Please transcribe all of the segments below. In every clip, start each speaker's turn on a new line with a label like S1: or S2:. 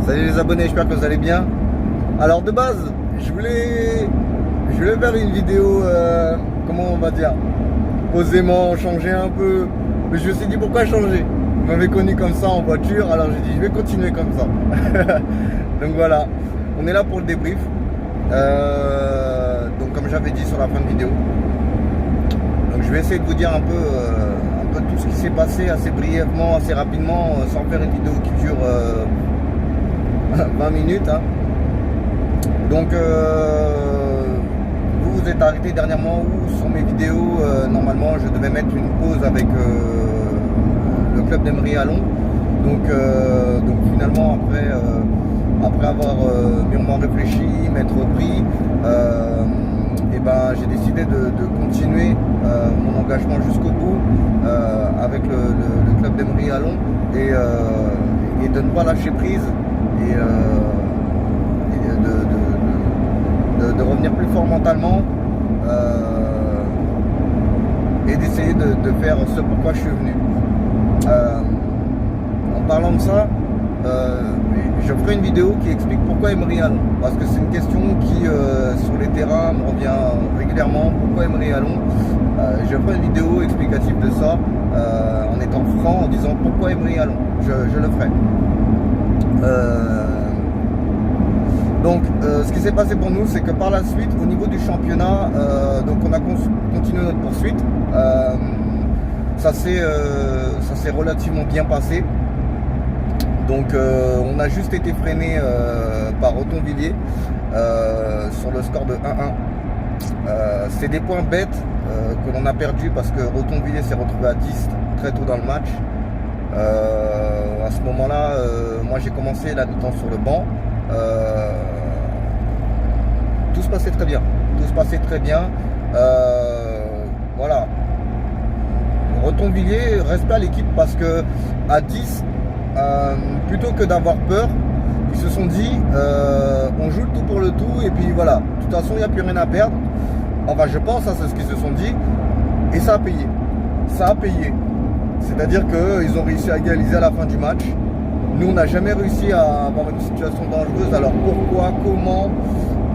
S1: Salut les abonnés, j'espère que vous allez bien. Alors de base, je voulais faire une vidéo, comment on va dire, posément, changer un peu. Mais je me suis dit pourquoi changer. Vous m'avez connu comme ça en voiture, alors j'ai dit je vais continuer comme ça. Donc voilà, on est là pour le débrief. Donc comme j'avais dit sur la fin de vidéo. Donc je vais essayer de vous dire un peu tout ce qui s'est passé assez brièvement, assez rapidement, sans faire une vidéo qui dure 20 minutes. Hein. Donc vous êtes arrêté dernièrement où sur mes vidéos, normalement je devais mettre une pause avec le club d'Emery à Lons. Donc finalement après avoir mûrement réfléchi, m'être repris, et ben, j'ai décidé de continuer mon engagement jusqu'au bout avec le club d'Emery à Lons et de ne pas lâcher prise et de revenir plus fort mentalement et d'essayer de faire ce pourquoi je suis venu. En parlant de ça, je ferai une vidéo qui explique pourquoi Emery à Lons, parce que c'est une question qui sur les terrains me revient régulièrement. Pourquoi Emery à Lons? Je ferai une vidéo explicative de ça en étant franc, en disant pourquoi Emery à Lons. Je le ferai. Donc ce qui s'est passé pour nous, c'est que par la suite, au niveau du championnat, donc on a continué notre poursuite. Ça s'est relativement bien passé. Donc on a juste été freiné par Autonvilliers sur le score de 1-1. C'est des points bêtes que l'on a perdu parce que Autonvilliers s'est retrouvé à 10 très tôt dans le match. À ce moment-là, moi j'ai commencé la mi-temps sur le banc. Tout se passait très bien. Voilà. Autonvilliers reste à l'équipe parce que à 10, plutôt que d'avoir peur, ils se sont dit on joue le tout pour le tout et puis voilà, de toute façon il n'y a plus rien à perdre. Enfin je pense, c'est ce qu'ils se sont dit et ça a payé. C'est-à-dire qu'ils ont réussi à égaliser à la fin du match. Nous on n'a jamais réussi à avoir une situation dangereuse. Alors pourquoi, comment,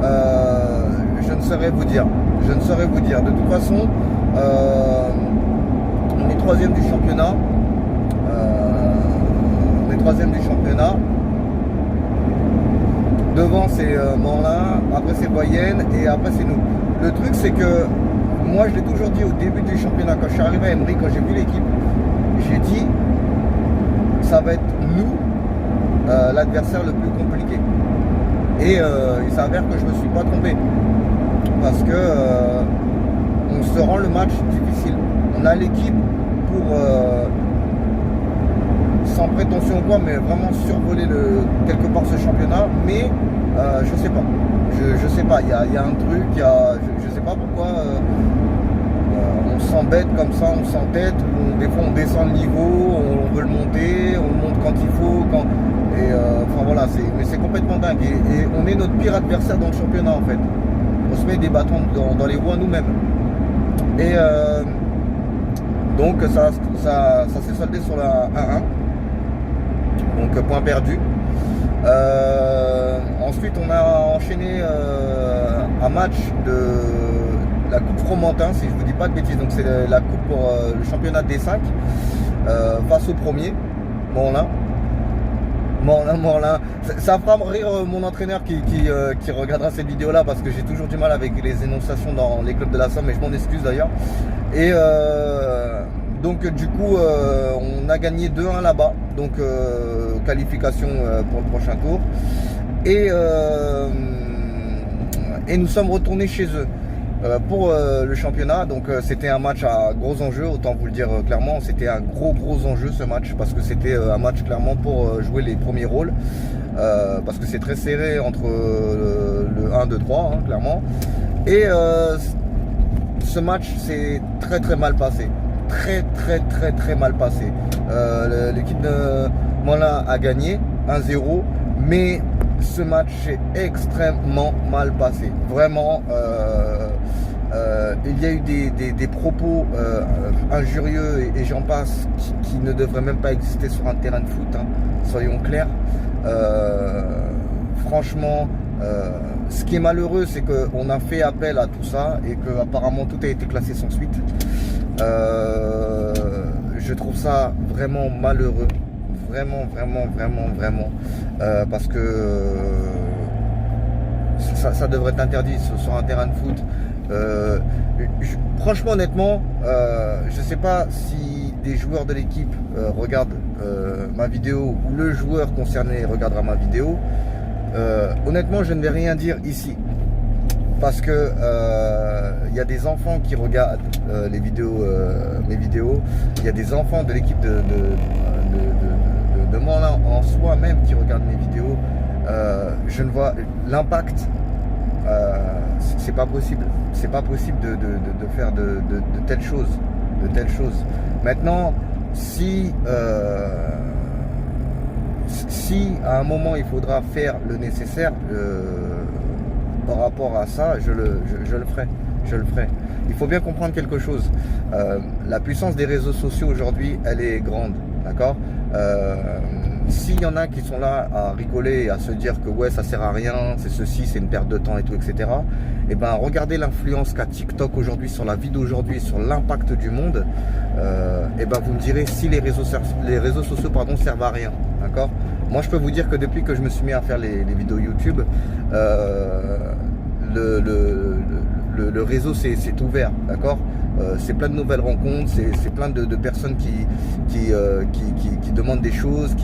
S1: je ne saurais vous dire. De toute façon, on est troisième du championnat. Devant c'est Morlin, après c'est Boyenne et après c'est nous. Le truc c'est que moi je l'ai toujours dit au début du championnat, quand je suis arrivé à Emery, quand j'ai vu l'équipe, j'ai dit ça va être nous l'adversaire le plus compliqué. Et il s'avère que je me suis pas trompé. Parce que on se rend le match difficile. On a l'équipe pour sans prétention ou quoi, mais vraiment survoler quelque part ce championnat, mais je sais pas. Je sais pas, il y a un truc, je sais pas pourquoi on s'embête comme ça, on s'entête, des fois on descend le niveau, on veut le monter, on le monte quand il faut, enfin voilà, mais c'est complètement dingue. Et on est notre pire adversaire dans le championnat en fait. On se met des bâtons dans les roues à nous-mêmes. Et donc ça s'est soldé sur la 1-1. Donc point perdu. Ensuite on a enchaîné un match de la Coupe Fromentin, si je ne vous dis pas de bêtises. Donc c'est la coupe pour le championnat D5 face au premier, Morlin. Ça fera rire mon entraîneur qui regardera cette vidéo là, parce que j'ai toujours du mal avec les énonciations dans les clubs de la Somme, mais je m'en excuse d'ailleurs. Et donc du coup on a gagné 2-1 là-bas, donc qualification pour le prochain tour, et nous sommes retournés chez eux pour le championnat. Donc c'était un match à gros enjeux, autant vous le dire clairement. C'était un gros enjeu ce match, parce que c'était un match clairement pour jouer les premiers rôles, parce que c'est très serré entre le 1, 2, 3 hein, clairement. Et ce match s'est très mal passé, très mal passé. L'équipe de Morlin a gagné 1-0, mais ce match est extrêmement mal passé. Vraiment, il y a eu des propos injurieux et j'en passe qui ne devraient même pas exister sur un terrain de foot, hein, soyons clairs. Franchement, ce qui est malheureux, c'est qu'on a fait appel à tout ça et que apparemment tout a été classé sans suite. Je trouve ça vraiment malheureux, vraiment, parce que ça devrait être interdit sur un terrain de foot. Franchement, honnêtement, je sais pas si des joueurs de l'équipe regardent ma vidéo ou le joueur concerné regardera ma vidéo. Honnêtement, je ne vais rien dire ici parce que y a des enfants qui regardent mes vidéos. Il y a des enfants de l'équipe de moi en soi même qui regardent mes vidéos. Je ne vois l'impact. C'est pas possible. C'est pas possible de faire de telles choses. Maintenant, si à un moment il faudra faire le nécessaire par rapport à ça, je le ferai. Il faut bien comprendre quelque chose. La puissance des réseaux sociaux aujourd'hui, elle est grande, d'accord. S'il y en a qui sont là à rigoler, à se dire que ouais ça sert à rien, c'est ceci, c'est une perte de temps et tout, etc. Et ben regardez l'influence qu'a TikTok aujourd'hui sur la vie d'aujourd'hui, sur l'impact du monde. Et ben vous me direz si les réseaux sociaux servent à rien, d'accord. Moi je peux vous dire que depuis que je me suis mis à faire les vidéos YouTube, le réseau s'est ouvert, d'accord. C'est plein de nouvelles rencontres, c'est plein de personnes qui demandent des choses,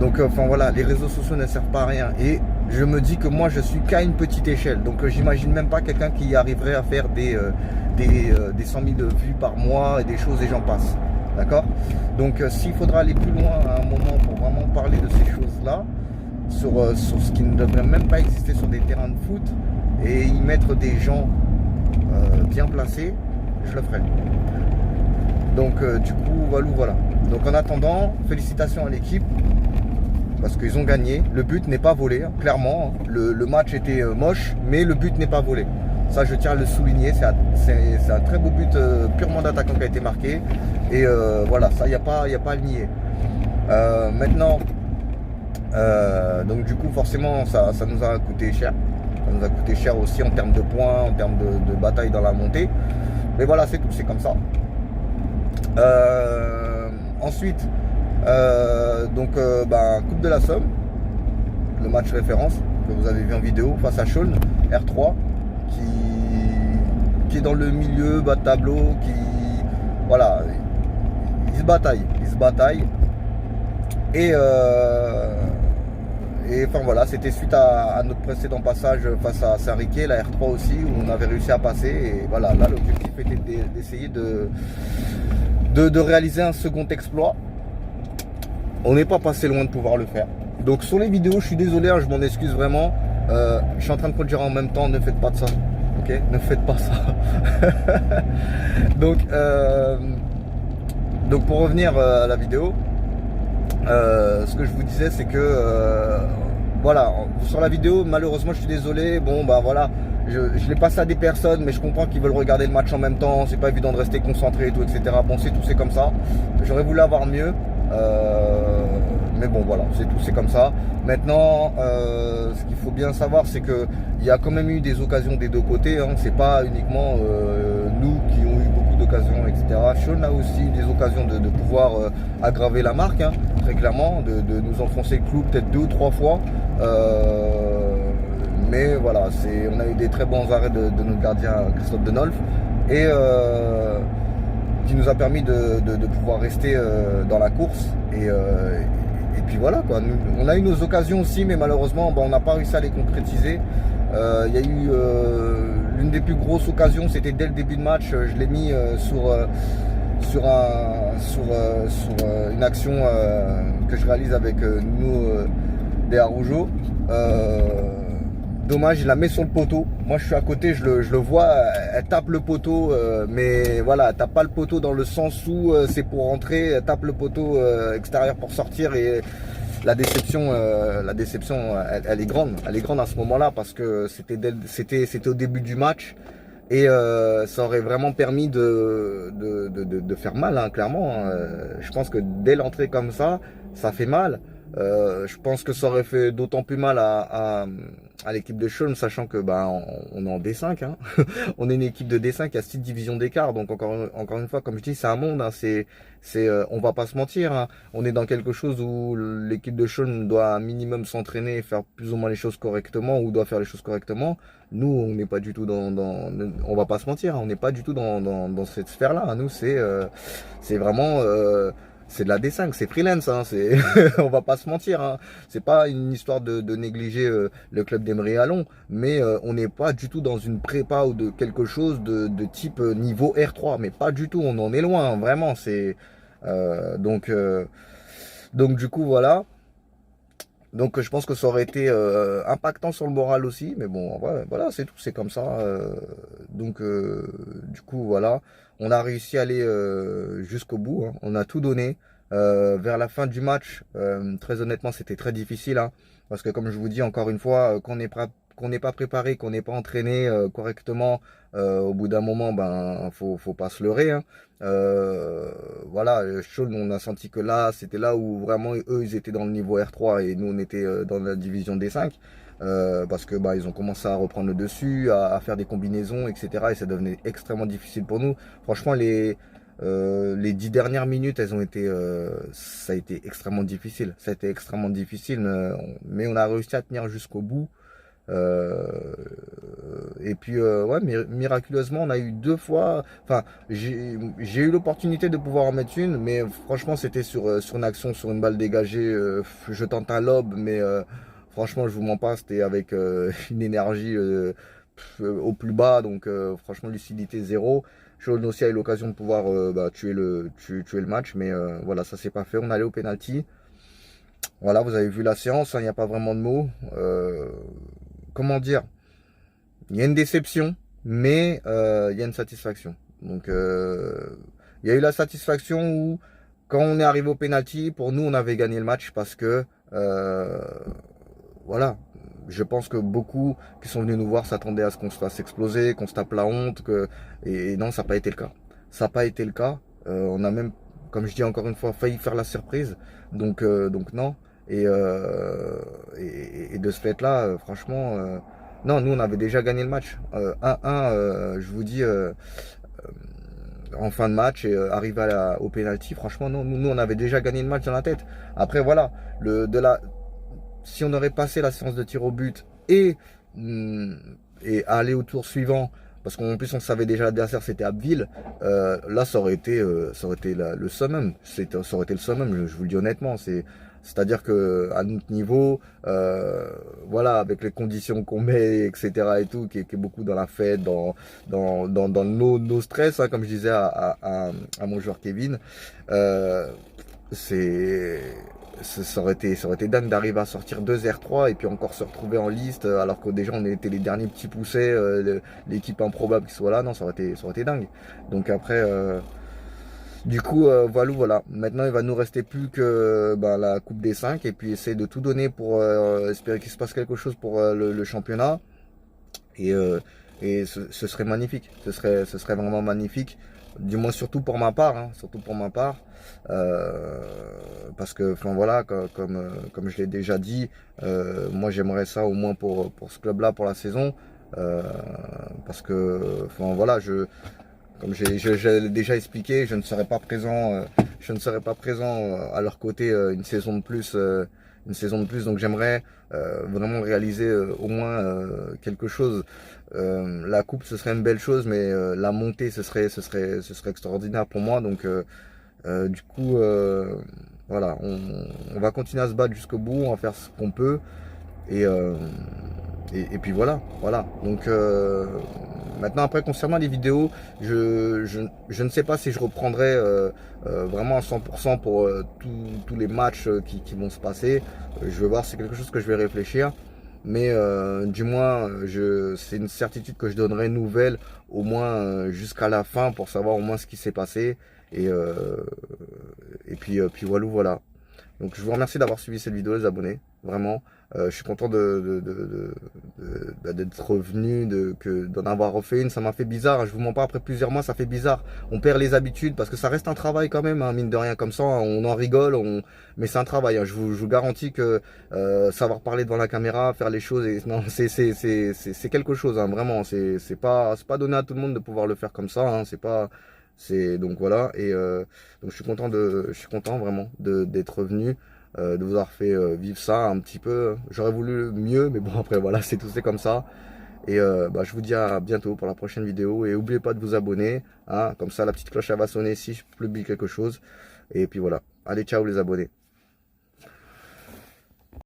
S1: donc enfin voilà, les réseaux sociaux ne servent pas à rien. Et je me dis que moi je suis qu'à une petite échelle, donc j'imagine même pas quelqu'un qui arriverait à faire des 100 000 vues par mois et des choses et j'en passe, d'accord. Donc s'il faudra aller plus loin à un moment pour vraiment parler de ces choses là, sur ce qui ne devrait même pas exister sur des terrains de foot, et y mettre des gens bien placés, je le ferai. Donc du coup voilà. Donc en attendant, félicitations à l'équipe parce qu'ils ont gagné. Le but n'est pas volé, hein, clairement. Le match était moche, mais le but n'est pas volé. Ça, je tiens à le souligner. C'est un très beau but purement d'attaquant qui a été marqué. Et voilà, ça, il n'y a pas à le nier. Maintenant, donc du coup, forcément, ça nous a coûté cher. Ça nous a coûté cher aussi en termes de points, en termes de bataille dans la montée. Mais voilà, c'est tout, c'est comme ça. Ensuite, Coupe de la Somme, le match référence que vous avez vu en vidéo face à Chaulnes, R3, qui est dans le milieu, bas de tableau, voilà, il se bataille. Et enfin voilà, c'était suite à notre précédent passage face à Saint-Riquet, la R3 aussi, où on avait réussi à passer. Et voilà, là l'objectif était d'essayer de réaliser un second exploit. On n'est pas passé loin de pouvoir le faire. Donc sur les vidéos, je suis désolé, hein, je m'en excuse vraiment. Je suis en train de conduire en même temps, ne faites pas de ça. Ok, ne faites pas ça. donc pour revenir à la vidéo, ce que je vous disais, c'est que voilà, sur la vidéo, malheureusement, je suis désolé. Bon, bah voilà, je l'ai passé à des personnes, mais je comprends qu'ils veulent regarder le match en même temps. C'est pas évident de rester concentré et tout, etc. Bon, c'est tout, c'est comme ça. J'aurais voulu avoir mieux. Mais bon, voilà, c'est tout, c'est comme ça. Maintenant, ce qu'il faut bien savoir, c'est que il y a quand même eu des occasions des deux côtés. Hein. C'est pas uniquement nous qui ont eu beaucoup d'occasions, etc. Sean a aussi des occasions de pouvoir aggraver la marque, hein, très clairement, de nous enfoncer le clou peut-être 2 ou 3 fois. Mais voilà, on a eu des très bons arrêts de notre gardien Christophe Denolf. Et qui nous a permis de pouvoir rester dans la course. Et puis voilà quoi. On a eu nos occasions aussi, mais malheureusement on n'a pas réussi à les concrétiser. Il y a eu l'une des plus grosses occasions, c'était dès le début de match. Je l'ai mis sur une action que je réalise avec nous des Arougeau. Dommage, il la met sur le poteau. Moi je suis à côté, je le vois, elle tape le poteau, mais voilà, elle tape pas le poteau dans le sens où c'est pour rentrer, elle tape le poteau extérieur pour sortir. Et la déception, elle est grande à ce moment-là, parce que c'était au début du match. Et ça aurait vraiment permis de faire mal, hein, clairement. Je pense que dès l'entrée comme ça, ça fait mal. Je pense que ça aurait fait d'autant plus mal à l'équipe de Cholm, sachant que on est en D5, hein. On est une équipe de D5 qui a 6 divisions d'écart, donc encore une fois, comme je dis, c'est un monde, hein. On va pas se mentir, hein. On est dans quelque chose où l'équipe de Cholm doit un minimum s'entraîner et faire plus ou moins les choses correctement, ou doit faire les choses correctement. Nous, on n'est pas du tout on va pas se mentir, hein, on n'est pas du tout dans cette sphère-là, hein. Nous, c'est vraiment, c'est de la D5, c'est freelance, hein, on va pas se mentir, hein. C'est pas une histoire de négliger le club d'Emery Allon, mais on n'est pas du tout dans une prépa ou de quelque chose de type niveau R3, mais pas du tout, on en est loin, hein, vraiment. Donc du coup voilà. Donc je pense que ça aurait été impactant sur le moral aussi, mais bon, voilà, c'est tout, c'est comme ça. Du coup, voilà, on a réussi à aller jusqu'au bout, hein. On a tout donné. Vers la fin du match, très honnêtement, c'était très difficile, hein, parce que comme je vous dis encore une fois, qu'on n'est pas préparé, qu'on n'est pas entraîné correctement, au bout d'un moment, faut pas se leurrer, hein. Voilà, Cholm, on a senti que là, c'était là où vraiment eux, ils étaient dans le niveau R3 et nous, on était dans la division D5, parce que ils ont commencé à reprendre le dessus, à faire des combinaisons, etc. Et ça devenait extrêmement difficile pour nous. Franchement, les 10 dernières minutes, ça a été extrêmement difficile. Ça a été extrêmement difficile, mais on a réussi à tenir jusqu'au bout. Et puis ouais, miraculeusement on a eu 2 fois, enfin j'ai eu l'opportunité de pouvoir en mettre une, mais franchement c'était sur une action, sur une balle dégagée, je tente un lob, mais franchement je vous mens pas, c'était avec une énergie au plus bas, donc franchement lucidité zéro. Cholm aussi a eu l'occasion de pouvoir tuer le match, mais voilà, ça s'est pas fait. On allait au penalty. Voilà, vous avez vu la séance, hein, il n'y a pas vraiment de mots. Comment dire, il y a une déception, mais il y a une satisfaction. Donc il y a eu la satisfaction où quand on est arrivé au penalty, pour nous on avait gagné le match parce que voilà, je pense que beaucoup qui sont venus nous voir s'attendaient à ce qu'on se fasse exploser, qu'on se tape la honte, et non, ça n'a pas été le cas. Ça n'a pas été le cas. On a même, comme je dis encore une fois, failli faire la surprise. Donc non. Et de ce fait-là, franchement, non, nous on avait déjà gagné le match. 1-1, je vous dis, en fin de match, et arrivé au penalty, franchement, non, nous on avait déjà gagné le match dans la tête. Après, voilà, si on aurait passé la séance de tir au but et aller au tour suivant, parce qu'en plus on savait déjà l'adversaire, c'était Abbeville, là ça aurait été le summum. Ça aurait été le summum, je vous le dis honnêtement. C'est-à-dire que à notre niveau, voilà, avec les conditions qu'on met, etc. et tout, qui est beaucoup dans la fête, dans nos stress, hein, comme je disais à mon joueur Kevin, ça aurait été dingue d'arriver à sortir 2 R3 et puis encore se retrouver en liste, alors que déjà on était les derniers petits poussés, l'équipe improbable qui soit là. Non, ça aurait été dingue. Donc après, du coup, voilà. Maintenant, il va nous rester plus que la Coupe des 5 et puis essayer de tout donner pour espérer qu'il se passe quelque chose pour le championnat. Et ce serait magnifique. Ce serait vraiment magnifique. Du moins, surtout pour ma part. Hein, surtout pour ma part. Parce que, enfin voilà, comme je l'ai déjà dit, moi j'aimerais ça au moins pour ce club-là, pour la saison. Parce que, enfin voilà, comme j'ai déjà expliqué, je ne serai pas présent, à leur côté une saison de plus. Donc j'aimerais vraiment réaliser au moins quelque chose. La coupe, ce serait une belle chose, mais la montée, ce serait extraordinaire pour moi. Donc du coup, voilà, on va continuer à se battre jusqu'au bout, on va faire ce qu'on peut. Et puis voilà. Donc maintenant, après, concernant les vidéos, je ne sais pas si je reprendrai vraiment à 100% pour tous les matchs qui vont se passer. Je vais voir, c'est quelque chose que je vais réfléchir. Mais du moins, c'est une certitude que je donnerai nouvelle, au moins jusqu'à la fin, pour savoir au moins ce qui s'est passé. Et puis voilà. Donc je vous remercie d'avoir suivi cette vidéo les abonnés, vraiment. Je suis content d'être revenu, d'en avoir refait une. Ça m'a fait bizarre, je vous mens pas, après plusieurs mois ça fait bizarre. On perd les habitudes parce que ça reste un travail quand même, hein, mine de rien, comme ça on en rigole, mais c'est un travail, hein. Je vous garantis que savoir parler devant la caméra, faire les choses, non, c'est quelque chose, hein, vraiment. C'est pas donné à tout le monde de pouvoir le faire comme ça, hein. Donc voilà, et donc je suis content vraiment d'être revenu, de vous avoir fait vivre ça un petit peu. J'aurais voulu mieux, mais bon après voilà, c'est comme ça. Et bah, je vous dis à bientôt pour la prochaine vidéo, et n'oubliez pas de vous abonner, hein, comme ça la petite cloche elle va sonner si je publie quelque chose. Et puis voilà, allez ciao les abonnés.